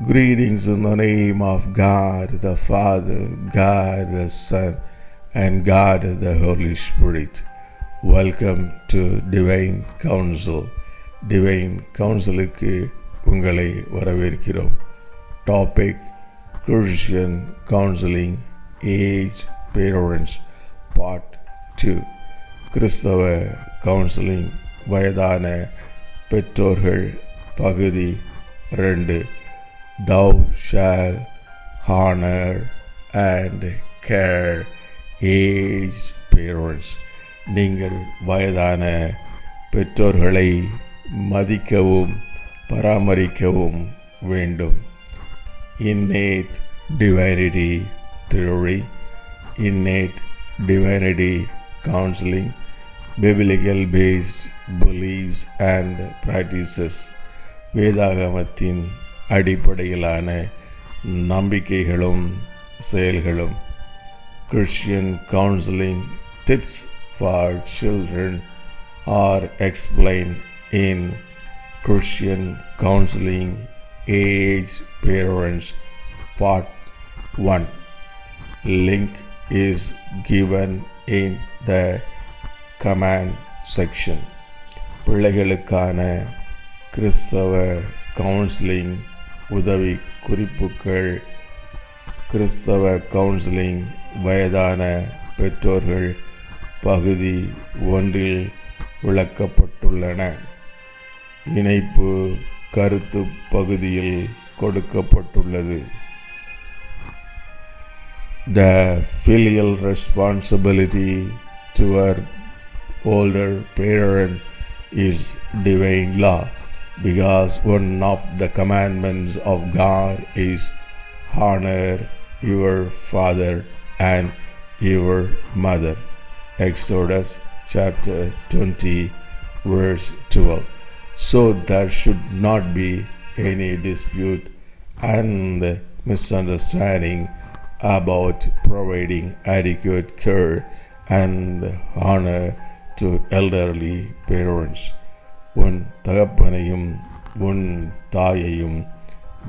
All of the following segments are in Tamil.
Greetings in the name of God the Father, God the Son, and God the Holy Spirit. Welcome to Divine Counsel. Divine Counselக்கு உங்களை வரவேற்கிறோம். Topic: Christian Counseling, Age, Parents, Part 2. கிறிஸ்தவ கவுன்சிலிங், வயதான பெற்றோர்கள், பகுதி 2. Thou shalt honor and care aged parents. நீங்கள் வயதான பெற்றோர்களை மதிக்கவும் பராமரிக்கவும் வேண்டும். Innate Divinity Theory, Innate Divinity Counseling, Biblical Based Beliefs and Practices. வேதாகமத்தின் அடிப்படையிலான நம்பிக்கைகளும் செயல்களும். Christian counseling tips for children are explained in Christian Counseling, Age, Parents, Part 1. Link is given in the comment section. பிள்ளைகளுக்கான கிறிஸ்தவ கவுன்சிலிங் உதவி குறிப்புகள். கிறிஸ்தவ கவுன்சிலிங், வயதான பெற்றோர்கள், பகுதி 1 விளக்கப்பட்டுள்ளன. இணைப்பு கருத்து பகுதியில் கொடுக்கப்பட்டுள்ளது. The filial responsibility toward older parent is divine law, because one of the commandments of God is honor your father and your mother. Exodus chapter 20 verse 12. So there should not be any dispute and misunderstanding about providing adequate care and honor to elderly parents. உன் தகப்பனையும் உன் தாயையும்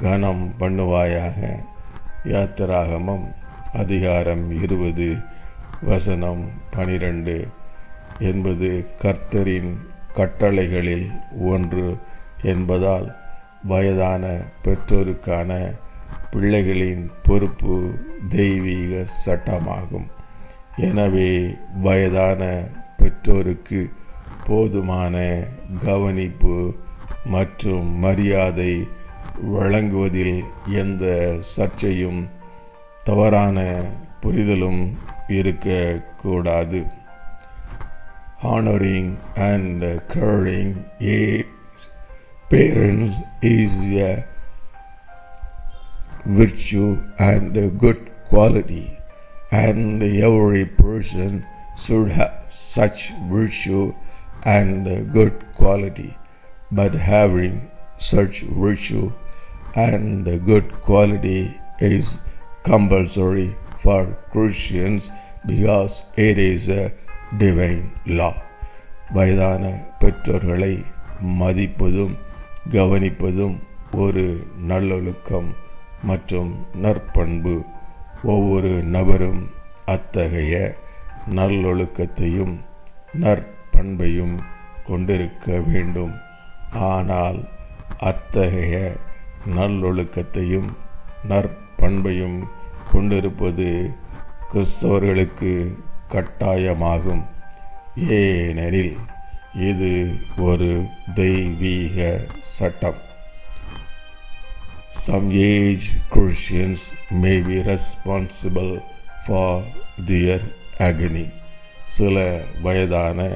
கனம் பண்ணுவாயாக. யாத்திராகமம் அதிகாரம் 20 வசனம் 12 என்பது கர்த்தரின் கட்டளைகளில் ஒன்று என்பதால் வயதான பெற்றோருக்கான பிள்ளைகளின் பொறுப்பு தெய்வீக சட்டமாகும். எனவே வயதான பெற்றோருக்கு போதுமான கவனிப்பு மற்றும் மரியாதை வழங்குவதில் எந்த சர்ச்சையும் தவறான புரிதலும் இருக்கக்கூடாது. Honoring and caring aged parents is a virtue and a good quality, and every person should have such virtue and good quality. But having such virtue and good quality is compulsory for Christians because it is a divine law. வயதான பெற்றோர்களை மதிப்பதும் கவனிப்பதும் ஒரு நல்லொழுக்கம் மற்றும் நற்பண்பு. ஒவ்வொரு நபரும் அத்தகைய நல்லொழுக்கத்தையும் நற்பண்பையும் கொண்டிருக்க வேண்டும். ஆனால் அத்தகைய நல்லொழுக்கத்தையும் நற்பண்பையும் கொண்டிருப்பது கிறிஸ்தவர்களுக்கு கட்டாயமாகும். ஏனெனில் இது ஒரு தெய்வீக சட்டம். Some aged Christians may be responsible for their agony. சில வயதான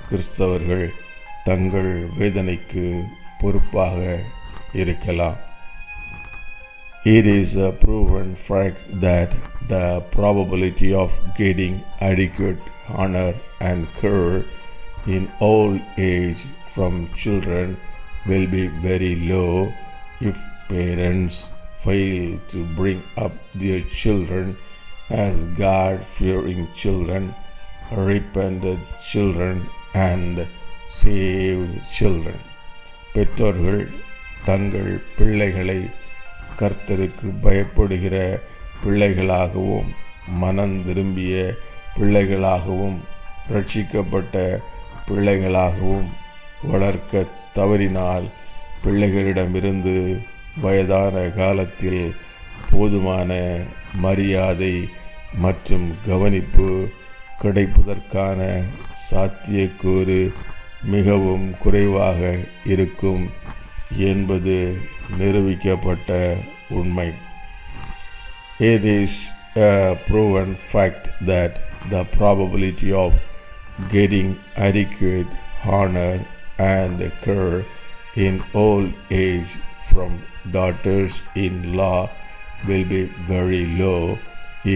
கிறிஸ்தவர்கள் தங்கள் வேதனைக்கு பொறுப்பாக இருக்கலாம். It is a proven fact that the probability of getting adequate honor and care in old age from children will be very low if parents fail to bring up their children as God-fearing children, repentant children, and saved children. பெற்றோர்கள் தங்கள் பிள்ளைகளை கர்த்தருக்கு பயப்படுகிற பிள்ளைகளாகவும் மனம் திரும்பிய பிள்ளைகளாகவும் ரட்சிக்கப்பட்ட பிள்ளைகளாகவும் வளர்க்க தவறினால் பிள்ளைகளிடமிருந்து வயதான காலத்தில் போதுமான மரியாதை மற்றும் கவனிப்பு கிடைப்பதற்கான சாத்தியக்கூறு மிகவும் குறைவாக இருக்கும் என்பது நிரூபிக்கப்பட்ட உண்மை. It is a proven fact that the probability of getting adequate honor and care in old age from daughters-in-law will be very low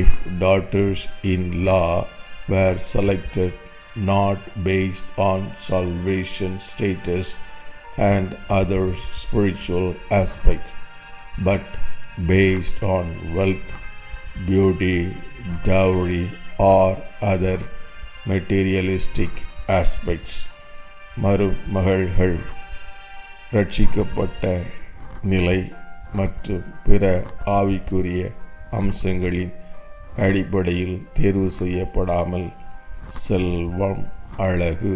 if daughters-in-law were selected not based on salvation status and other spiritual aspects, but based on wealth, beauty, dowry, or other materialistic aspects. மருமகள்கள் ரட்சிக்கப்பட்ட நிலை மற்றும் பிற ஆவிக்குரிய அம்சங்களின் அடிப்படையில் தேர்வு செய்யப்படாமல் செல்வம், அழகு,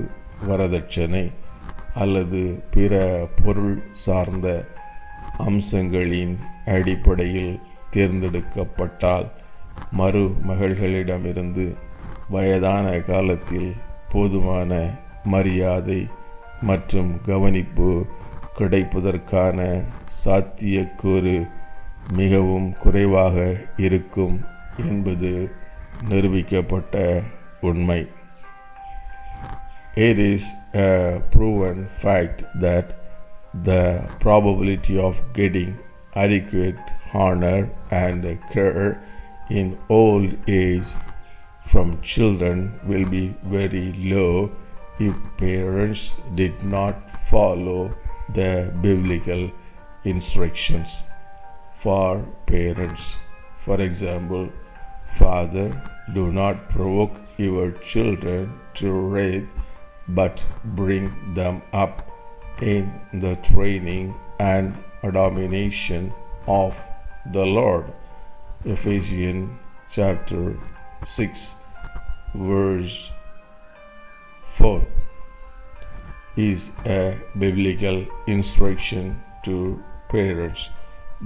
வரதட்சணை அல்லது பிற பொருள் சார்ந்த அம்சங்களின் அடிப்படையில் தேர்ந்தெடுக்கப்பட்டால் மருமகள்களிடமிருந்து வயதான காலத்தில் போதுமான மரியாதை மற்றும் கவனிப்பு கிடைப்பதற்கான சாத்தியக்கூறு மிகவும் குறைவாக இருக்கும் என்பது நிரூபிக்கப்பட்ட உண்மை. It is a proven fact that the probability of getting adequate honor and care in old age from children will be very low if parents did not follow the biblical instructions for parents. For example, Father, do not provoke your children to wrath, but bring them up in the training and admonition of the Lord. Ephesians chapter 6 verse 4 is a biblical instruction to parents,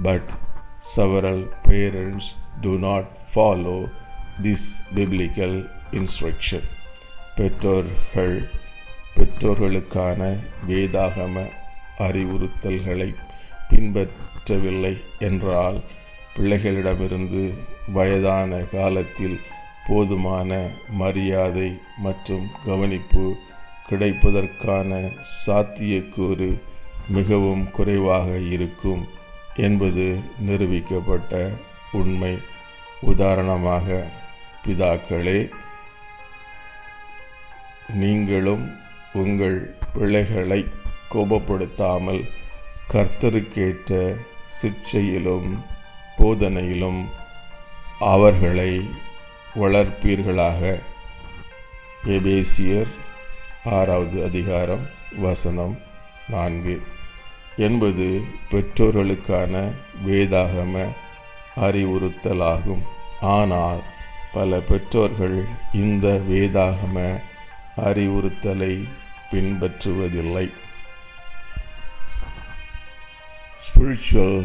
but several parents do not follow this biblical instruction. பெற்றோர்களுக்கான வேதாகம அறிவுறுத்தல்களை பின்பற்றவில்லை என்றால் பிள்ளைகளிடமிருந்து வயதான காலத்தில் போதுமான மரியாதை மற்றும் கவனிப்பு கிடைப்பதற்கான சாத்தியக்கூறு மிகவும் குறைவாக இருக்கும் என்பது நிரூபிக்கப்பட்ட உண்மை. உதாரணமாக, பிதாக்களே, நீங்களும் உங்கள் பிள்ளைகளை கோபப்படுத்தாமல் கர்த்தருக்கேற்ற சிட்சையிலும் போதனையிலும் அவர்களை வளர்ப்பீர்களாக. எபேசியர் 6வது அதிகாரம் வசனம் 4 என்பது பெற்றோர்களுக்கான வேதாகம அறிவுறுத்தலாகும். ஆனால் பல பெற்றோர்கள் இந்த வேதாகம அறிவுறுத்தலை பின்பற்றுவதில்லை. Spiritual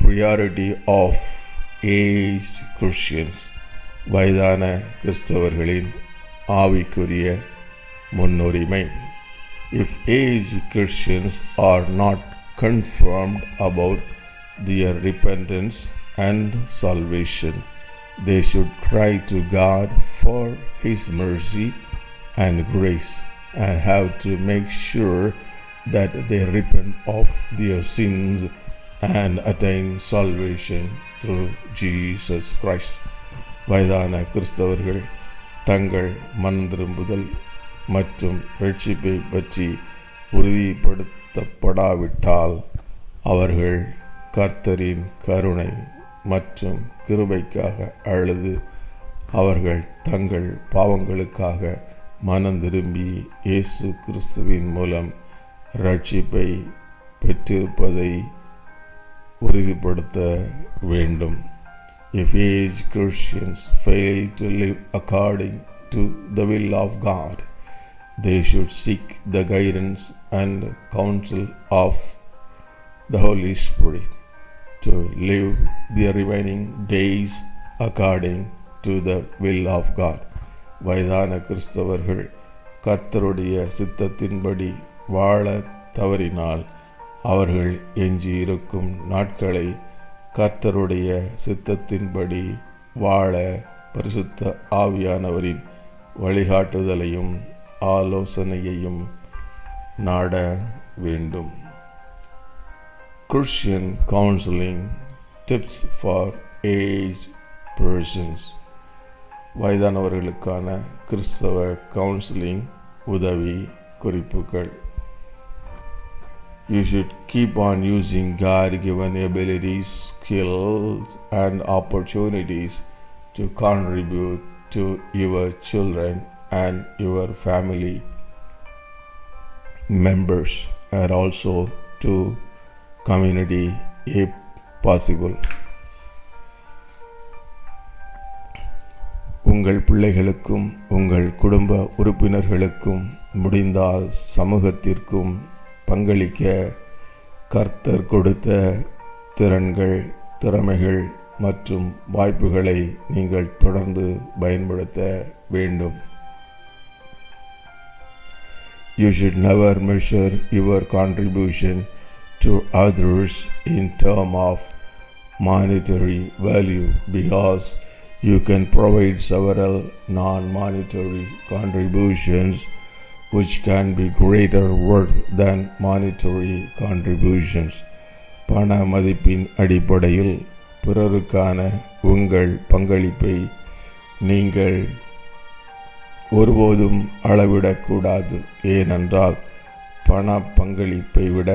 priority of aged Christians. வயதான கிறிஸ்தவர்களின் ஆவிக்குரிய முன்னுரிமை. If aged Christians are not confirmed about their repentance and salvation, they should cry to God for His mercy and grace and have to make sure that they repent of their sins and attain salvation through Jesus Christ. வயதான கிறிஸ்தவர்கள் தங்கள் மனம் திரும்புதல் மற்றும் ரட்சிப்பை பற்றி உறுதிப்படுத்தப்படாவிட்டால் அவர்கள் கர்த்தரின் கருணை மற்றும் கிருபைக்காக அழுது அவர்கள் தங்கள் பாவங்களுக்காக மனம் திரும்பி இயேசு கிறிஸ்துவின் மூலம் ரட்சிப்பை பெற்றிருப்பதை உறுதிப்படுத்த வேண்டும். If aged Christians fail to live according to the will of God, they should seek the guidance and counsel of the Holy Spirit to live their remaining days according to the will of God. வயதான கிறிஸ்தவர்கள் கர்த்தருடைய சித்தத்தின்படி வாழ தவறினால் அவர்கள் எஞ்சியிருக்கும் நாட்களை கர்த்தருடைய சித்தத்தின்படி வாழ பரிசுத்த ஆவியானவரின் வழிகாட்டுதலையும் ஆலோசனையையும் நாட வேண்டும். Christian counseling tips for aged persons. வயதானவர்களுக்கான கிறிஸ்தவ கவுன்சிலிங் உதவி குறிப்புகள். You should keep on using God-given abilities, skills, and opportunities to contribute to your children and your family members, and also to community if possible. உங்கள் பிள்ளைகளுக்கும் உங்கள் குடும்ப உறுப்பினர்களுக்கும் முடிந்தால் சமூகத்திற்கும் பங்களிக்க கர்த்தர் கொடுத்த திறன்கள், திறமைகள் மற்றும் வாய்ப்புகளை நீங்கள் தொடர்ந்து பயன்படுத்த வேண்டும். You should never measure your contribution to others in terms of monetary value, because you can provide several non-monetary contributions which can be greater worth than monetary contributions. பண மதிப்பின் அடிப்படையில் பிறருக்கான உங்கள் பங்களிப்பை நீங்கள் ஒருபோதும் அளவிடக்கூடாது. ஏனென்றால் பண பங்களிப்பை விட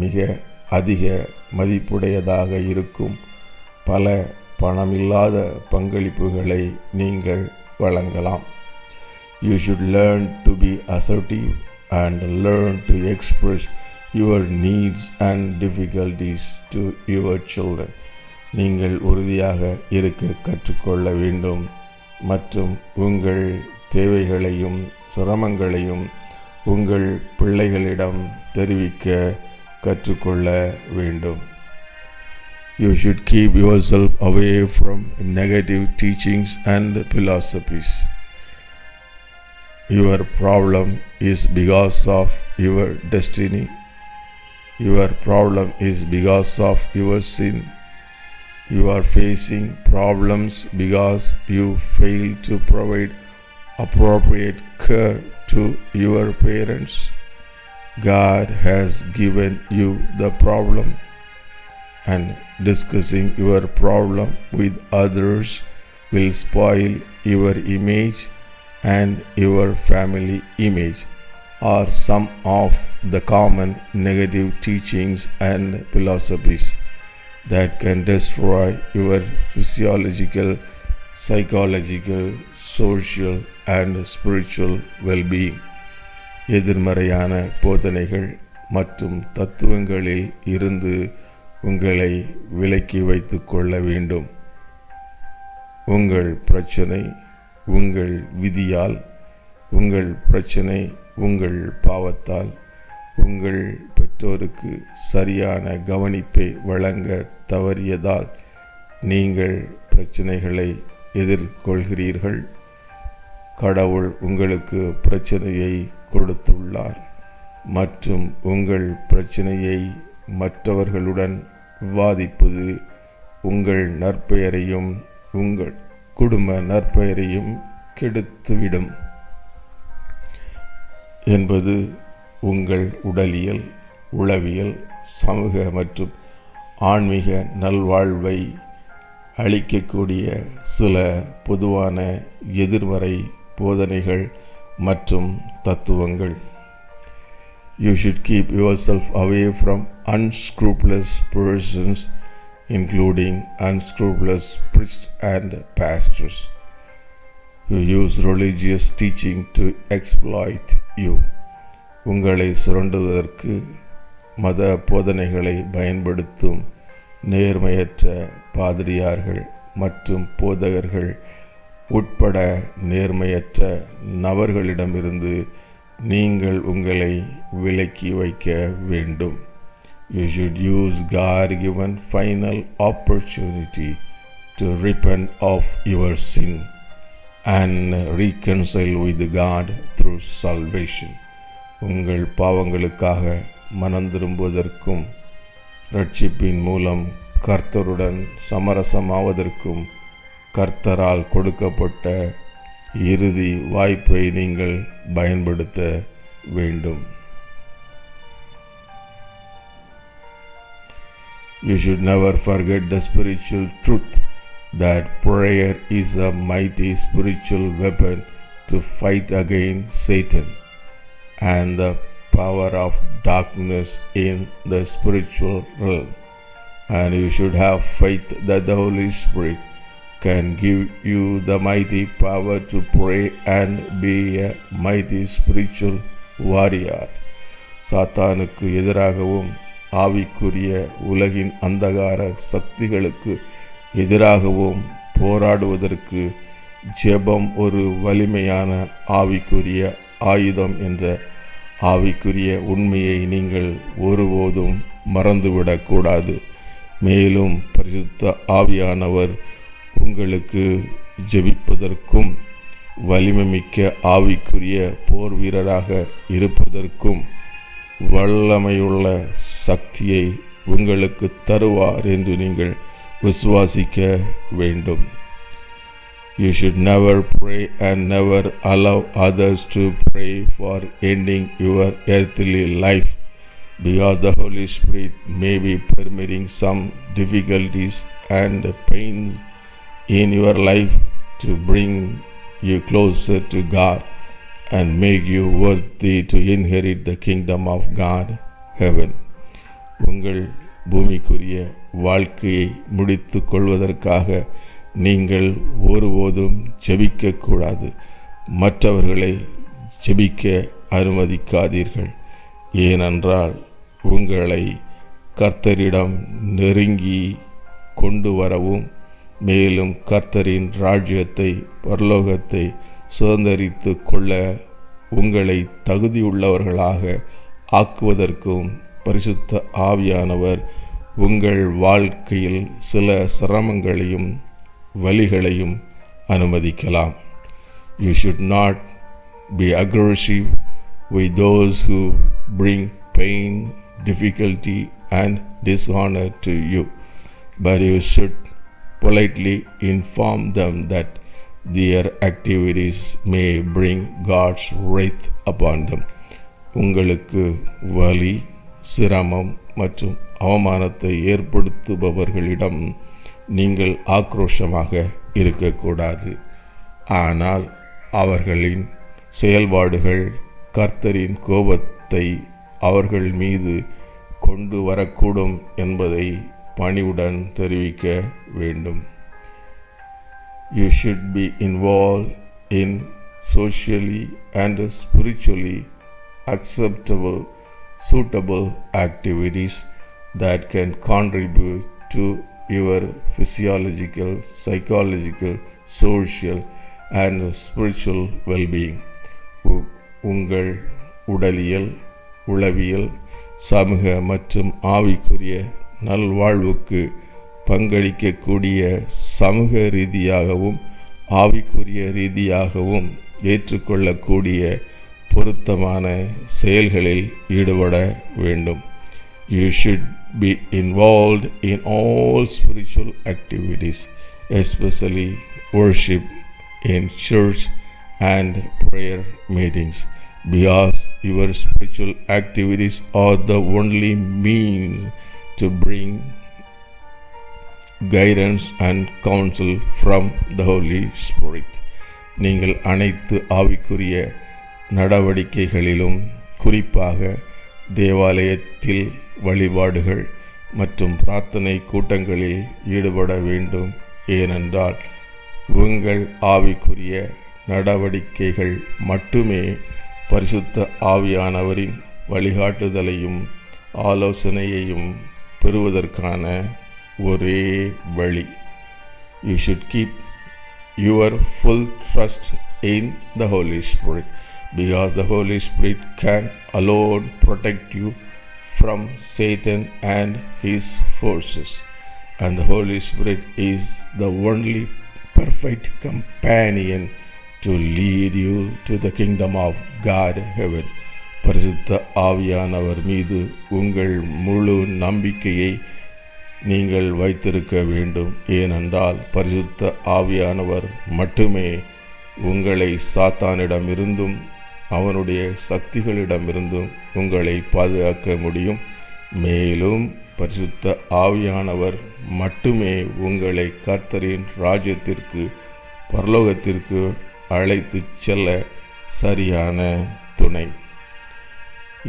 மிக அதிக மதிப்புடையதாக இருக்கும் பல பணமில்லாத பங்களிப்புகளை நீங்கள் வழங்கலாம். You should learn to be assertive and learn to express your needs and difficulties to your children. நீங்கள் உறுதியாக இருக்க கற்றுக்கொள்ள வேண்டும் மற்றும் உங்கள் தேவைகளையும் சிரமங்களையும் உங்கள் பிள்ளைகளிடம் தெரிவிக்க கற்றுக்கொள்ள வேண்டும். You should keep yourself away from negative teachings and philosophies. Your problem is because of your destiny. Your problem is because of your sin. You are facing problems because you fail to provide appropriate care to your parents. God has given you the problem, and discussing your problem with others will spoil your image and your family image, are some of the common negative teachings and philosophies that can destroy your physiological, psychological, social and spiritual well-being. எதிர்மறையான போதனைகள் மற்றும் தத்துவங்களில் இருந்து உங்களை விலக்கி வைத்துக் கொள்ள வேண்டும். உங்கள் பிரச்சனை உங்கள் விதியால், உங்கள் பிரச்சனை உங்கள் பாவத்தால், உங்கள் பெற்றோருக்கு சரியான கவனிப்பை வழங்க தவறியதால் நீங்கள் பிரச்சனைகளை எதிர்கொள்கிறீர்கள். கடவுள் உங்களுக்கு பிரச்சனையை கொடுத்துள்ளார் மற்றும் உங்கள் பிரச்சனையை மற்றவர்களுடன் விவாதிப்பது உங்கள் நற்பெயரையும் உங்கள் குடும்ப நற்பெயரையும் கெடுத்துவிடும் என்பது உங்கள் உடலியல், உளவியல், சமூக மற்றும் ஆன்மீக நல்வாழ்வை அளிக்கக்கூடிய சில பொதுவான எதிர்மறை போதனைகள் மற்றும் தத்துவங்கள். You should keep yourself away from unscrupulous persons, including unscrupulous priests and pastors who use religious teaching to exploit you. உங்களை சுரண்டுவதற்கு மத போதனைகளை பயன்படுத்தும் நேர்மையற்ற பாதிரியார்கள் மற்றும் போதகர்கள் உட்பட நேர்மையற்ற நபர்களிடமிருந்து நீங்கள் உங்களை விலக்கி வைக்க வேண்டும். You should use God-given final opportunity to repent of your sin and reconcile with God through salvation. உங்கள் பாவங்களுக்காக மனந்திரும்புவதற்கும் இரட்சிப்பின் மூலம் கர்த்தருடன் சமரசமாவதற்கும் கர்த்தரால் கொடுக்கப்பட்ட இறுதி வாய்ப்பை நீங்கள் பயன்படுத்த வேண்டும். You should never forget the spiritual truth that prayer is a mighty spiritual weapon to fight against Satan and the power of darkness in the spiritual realm. And you should have faith that the Holy Spirit can give you the mighty power to pray and be a mighty spiritual warrior. சாத்தானுக்கு எதிராகவும் ஆவிக்குரிய உலகின் அந்தகார சக்திகளுக்கு எதிராகவும் போராடுவதற்கு ஜெபம் ஒரு வலிமையான ஆவிக்குரிய ஆயுதம் என்ற ஆவிக்குரிய உண்மையை நீங்கள் ஒருபோதும் மறந்துவிடக்கூடாது. மேலும் பரிசுத்த ஆவியானவர் உங்களுக்கு ஜெபிப்பதற்கும் வலிமைமிக்க ஆவிக்குரிய போர் வீரராக இருப்பதற்கும் வல்லமையுள்ள சக்தியை உங்களுக்கு தருவார் என்று நீங்கள் விசுவாசிக்க வேண்டும். You should never pray and never allow others to pray for ending your earthly life, because the Holy Spirit may be permitting some difficulties and pains in your life to bring you closer to God and make you worthy to inherit the kingdom of God, heaven. உங்கள் பூமிக்குரிய வாழ்க்கையை முடித்து கொள்வதற்காக நீங்கள் ஒருபோதும் ஜெபிக்கக்கூடாது. மற்றவர்களை ஜெபிக்க அனுமதிக்காதீர்கள். ஏனென்றால் உங்களை கர்த்தரிடம் நெருங்கி கொண்டு வரவும் மேலும் கர்த்தரின் ராஜ்யத்தை பரலோகத்தை சுதந்தரித்து கொள்ள உங்களை தகுதியுள்ளவர்களாக ஆக்குவதற்கும் பரிசுத்த ஆவியானவர் உங்கள் வாழ்க்கையில் சில சிரமங்களையும் வலிகளையும் அனுமதிக்கலாம். You should not be aggressive with those who bring pain, difficulty and dishonor to you, but you should politely inform them that their activities may bring God's wrath upon them. உங்களுக்கு வலி, சிரமம் மற்றும் அவமானத்தை ஏற்படுத்துபவர்களிடம் நீங்கள் ஆக்ரோஷமாக இருக்கக்கூடாது. ஆனால் அவர்களின் செயல்பாடுகள் கர்த்தரின் கோபத்தை அவர்கள் மீது கொண்டு வரக்கூடும் என்பதை பணிவுடன் தெரிவிக்க வேண்டும். You should be involved in socially and spiritually acceptable, suitable activities that can contribute to your physiological, psychological, social and spiritual well-being. உங்கள் உடலியல், உளவியல், சமூக மற்றும் ஆவிக்குரிய நல்வாழ்வுக்கு பங்களிக்கக்கூடிய சமூக ரீதியாகவும் ஆவிக்குரிய ரீதியாகவும் ஏற்றுக்கொள்ளக்கூடிய பொருத்தமான செயல்களில் ஈடுபட வேண்டும். You should be involved in all spiritual activities, especially worship in church and prayer meetings, because your spiritual activities are the only means to bring guidance and counsel from the Holy Spirit. நீங்கள் அனைத்து ஆவிக்குரிய நடவடிக்கைகளிலும் குறிப்பாக தேவாலயத்தில் வழிபாடுகள் மற்றும் பிரார்த்தனை கூட்டங்களில் ஈடுபட வேண்டும். ஏனென்றால் உங்கள் ஆவிக்குரிய நடவடிக்கைகள் மட்டுமே பரிசுத்த ஆவியானவரின் வழிகாட்டுதலையும் ஆலோசனையையும் பெறுவதற்கான ஒரே வழி. You should keep your full trust in the Holy Spirit, because the Holy Spirit can alone protect you from Satan and his forces. And the Holy Spirit is the only perfect companion to lead you to the kingdom of God, heaven. பரிசுத்த ஆவியானவர் மீது உங்கள் முழு நம்பிக்கையை நீங்கள் வைத்திருக்க வேண்டும். ஏனென்றால் பரிசுத்த ஆவியானவர் மட்டுமே உங்களை சாத்தானிடமிருந்தும் அவனுடைய சக்திகளிடமிருந்தும் உங்களை பாதுகாக்க முடியும். மேலும் பரிசுத்த ஆவியானவர் மட்டுமே உங்களை கர்த்தரின் ராஜ்யத்திற்கு பரலோகத்திற்கு அழைத்து செல்ல சரியான துணை.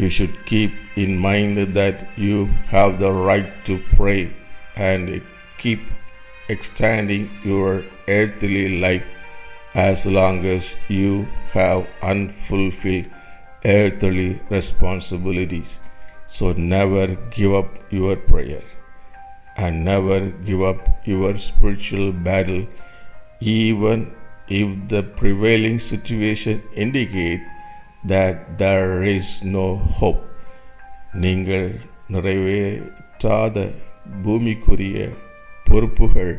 You should keep in mind that you have the right to pray and keep extending your earthly life as long as you have unfulfilled earthly responsibilities. So never give up your prayer and never give up your spiritual battle, even if the prevailing situation indicates that there is no hope. நீங்கள் நிறைவேற்றாத பூமிக்குரிய பொறுப்புகள்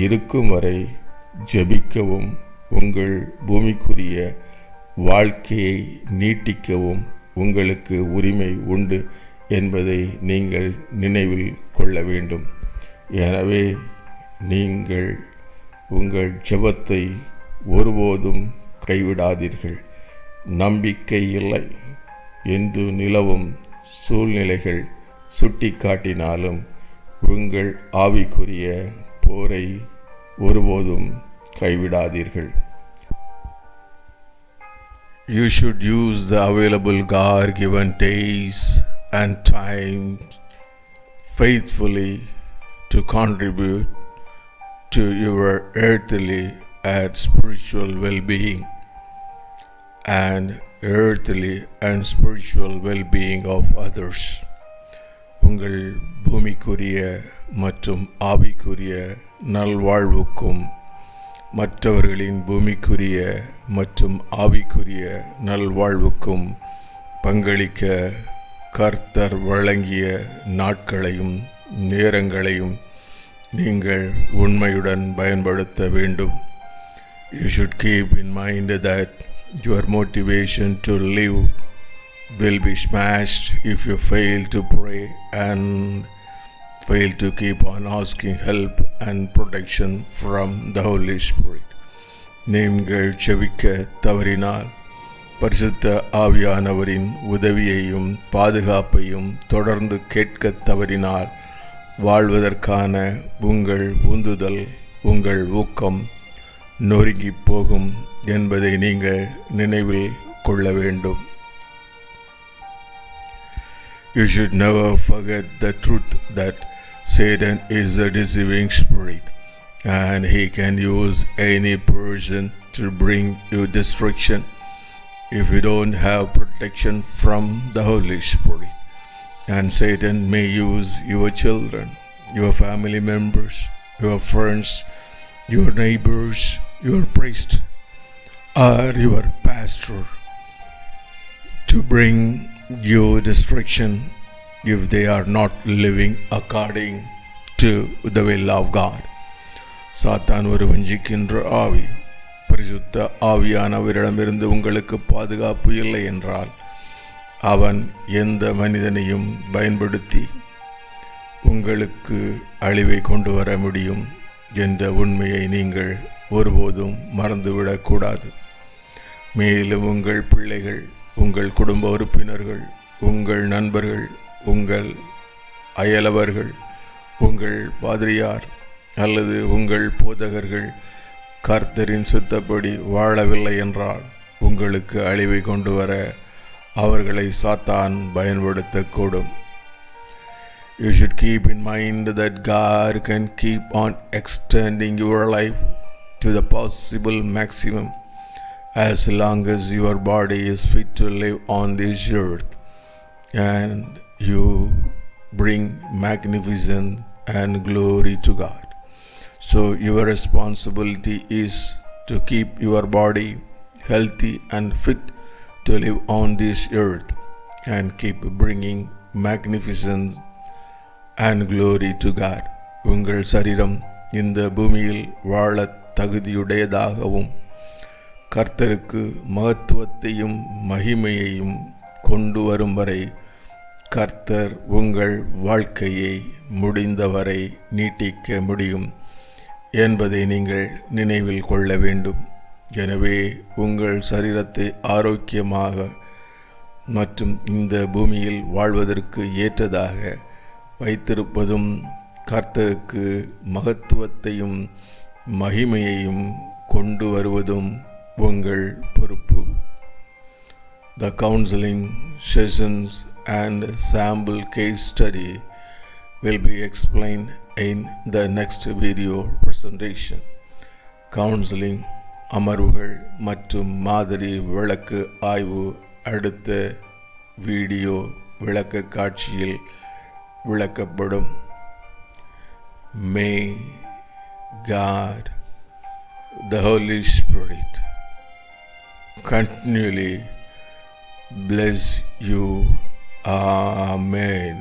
இருக்கும் வரை ஜெபிக்கவும் உங்கள் பூமிக்குரிய வாழ்க்கையை நீட்டிக்கவும் உங்களுக்கு உரிமை உண்டு என்பதை நீங்கள் நினைவில் கொள்ள வேண்டும். எனவே நீங்கள் உங்கள் ஜெபத்தை ஒருபோதும் கைவிடாதீர்கள். நம்பிக்கை இல்லை என்று நிலவும் சூழ்நிலைகள் சுட்டி காட்டினாலும் உங்கள் ஆவிக்குரிய போரை ஒருபோதும் கைவிடாதீர்கள். You should use the available God-given days and times faithfully to contribute to your earthly and spiritual well-being and earthly and spiritual well-being of others. உங்கள் பூமிக்குரிய மற்றும் ஆவிக்குரிய நல்வாழ்வுக்கும் மற்றவர்களின் பூமிக்குரிய மற்றும் ஆவிக்குரிய நல்வாழ்வுக்கும் பங்களிக்க கர்த்தர் வழங்கிய நாட்களையும் நேரங்களையும் நீங்கள் உண்மையுடன் பயன்படுத்த வேண்டும். You should keep in mind that your motivation to live will be smashed if you fail to pray and fail to keep on asking help and protection from the Holy Spirit. நீங்கள் ஜெபிக்க தவறினால் பரிசுத்த ஆவியானவரின் உதவியையும் பாதுகாப்பையும் தொடர்ந்து கேட்க தவறினால் வாழ்வதற்கான உங்கள் உந்துதல் உங்கள் ஊக்கம் நொறுங்கி போகும் என்பதை நீங்கள் நினைவில் கொள்ள வேண்டும். You should never forget the truth that Satan is a deceiving spirit and he can use any person to bring you destruction if you don't have protection from the Holy Spirit. And Satan may use your children, your family members, your friends, your neighbors, your priest, or your pastor to bring you destruction if they are not living according to the will of God. சாத்தான் ஒரு வஞ்சிக்கின்ற ஆவி. பரிசுத்த ஆவியானவரிடமிருந்து உங்களுக்கு பாதுகாப்பு இல்லை என்றால் அவன் எந்த மனிதனையும் பயன்படுத்தி உங்களுக்கு அழிவை கொண்டு வர முடியும் என்ற உண்மையை நீங்கள் ஒருபோதும் மறந்துவிடக்கூடாது. மேலும் உங்கள் பிள்ளைகள், உங்கள் குடும்ப உறுப்பினர்கள், உங்கள் நண்பர்கள், உங்கள் அயலவர்கள், உங்கள் பாதிரியார் அல்லது உங்கள் போதகர்கள் கர்த்தரின் சித்தப்படி வாழவில்லை என்றால் உங்களுக்கு அழிவை கொண்டு வர அவர்களை சாத்தான் பயன்படுத்தக்கூடும். You should keep in mind that God can keep on extending your life to the possible maximum as long as your body is fit to live on this earth and you bring magnificent and glory to God. So your responsibility is to keep your body healthy and fit to live on this earth and keep bringing magnificence and glory to God. உங்கள் சரீரம் இந்த பூமியில் வாழ தகுதியுடையதாகவும் கர்த்தருக்கு மகத்துவத்தையும் மகிமையையும் கொண்டு வரும் வரை கர்த்தர் உங்கள் வாழ்க்கையை முடிந்தவரை நீட்டிக்க முடியும் என்பதை நீங்கள் நினைவில் கொள்ள வேண்டும். எனவே உங்கள் சரீரத்தை ஆரோக்கியமாக மற்றும் இந்த பூமியில் வாழ்வதற்கு ஏற்றதாக வைத்திருப்பதும் கர்த்தருக்கு மகத்துவத்தையும் மகிமையையும் கொண்டு வருவதும் உங்கள் பொறுப்பு. The counseling sessions and sample case study will be explained in the next video presentation. Counselling அமர்வுகள் மற்றும் மாதிரி விளக்கு ஆய்வு அடுத்த வீடியோ விளக்க காட்சியில் விளக்கப்படும். May God, the Holy Spirit, continually bless you. Amen.